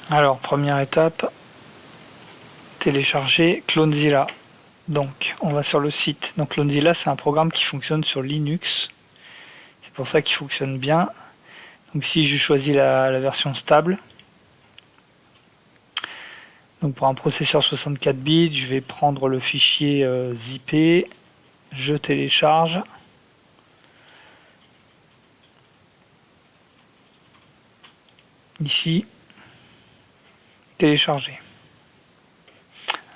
Alors, première étape, télécharger Clonezilla. Donc, on va sur le site. Donc, Clonezilla, c'est un programme qui fonctionne sur Linux. C'est pour ça qu'il fonctionne bien. Donc, ici, je choisis la version stable. Donc, pour un processeur 64 bits, je vais prendre le fichier zippé. Je télécharge. Ici, télécharger.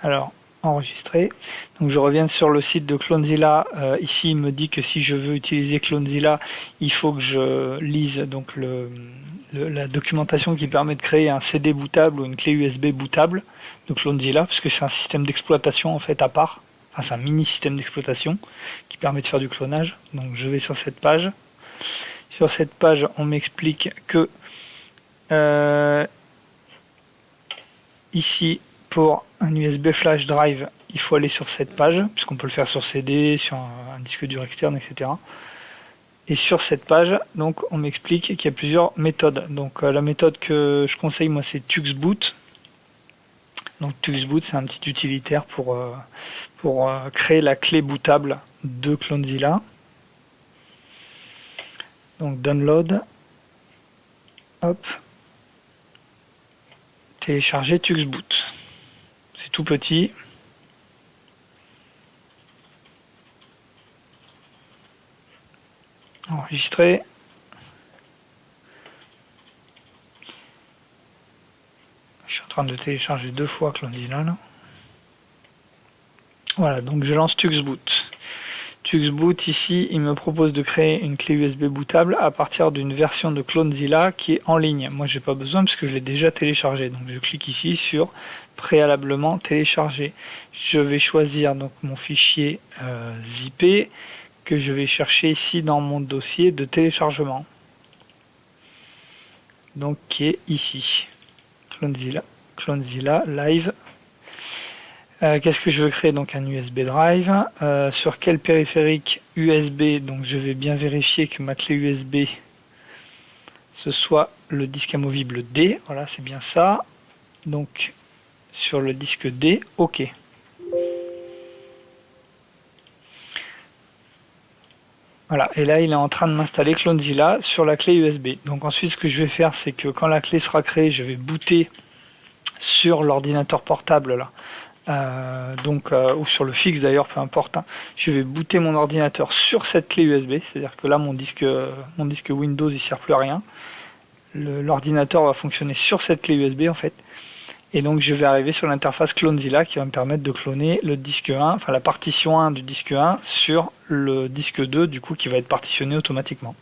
Alors, enregistrer. Donc je reviens sur le site de Clonezilla. Ici, il me dit que si je veux utiliser Clonezilla, il faut que je lise donc la documentation qui permet de créer un CD bootable ou une clé USB bootable de Clonezilla, parce que c'est un système d'exploitation en fait à part. Enfin, c'est un mini système d'exploitation qui permet de faire du clonage. Donc je vais sur cette page. Sur cette page, on m'explique que ici, pour un USB flash drive, il faut aller sur cette page, puisqu'on peut le faire sur CD, sur un disque dur externe, etc. Et sur cette page, donc, on m'explique qu'il y a plusieurs méthodes. Donc la méthode que je conseille, moi, c'est TuxBoot. Donc TuxBoot, c'est un petit utilitaire pour créer la clé bootable de Clonezilla. Donc download, hop, télécharger TuxBoot. C'est tout petit. Enregistrer. Je suis en train de télécharger 2 fois Clonezilla. Voilà, donc je lance TuxBoot. TuxBoot, ici, il me propose de créer une clé USB bootable à partir d'une version de Clonezilla qui est en ligne. Moi, j'ai pas besoin parce que je l'ai déjà téléchargé. Donc, je clique ici sur préalablement télécharger. Je vais choisir donc mon fichier zippé que je vais chercher ici dans mon dossier de téléchargement. Donc, qui est ici. Clonezilla live. Qu'est-ce que je veux créer? Donc un USB drive. Sur quel périphérique USB? Donc je vais bien vérifier que ma clé USB ce soit le disque amovible D. Voilà, c'est bien ça. Donc sur le disque D, OK. Voilà, et là il est en train de m'installer Clonezilla sur la clé USB. Donc ensuite ce que je vais faire, c'est que quand la clé sera créée, je vais booter sur l'ordinateur portable là. Ou sur le fixe d'ailleurs, peu importe. Hein. Je vais booter mon ordinateur sur cette clé USB, c'est-à-dire que là mon disque Windows il sert plus à rien. L'ordinateur va fonctionner sur cette clé USB en fait. Et donc je vais arriver sur l'interface Clonezilla qui va me permettre de cloner le disque 1, enfin la partition 1 du disque 1 sur le disque 2 du coup qui va être partitionné automatiquement.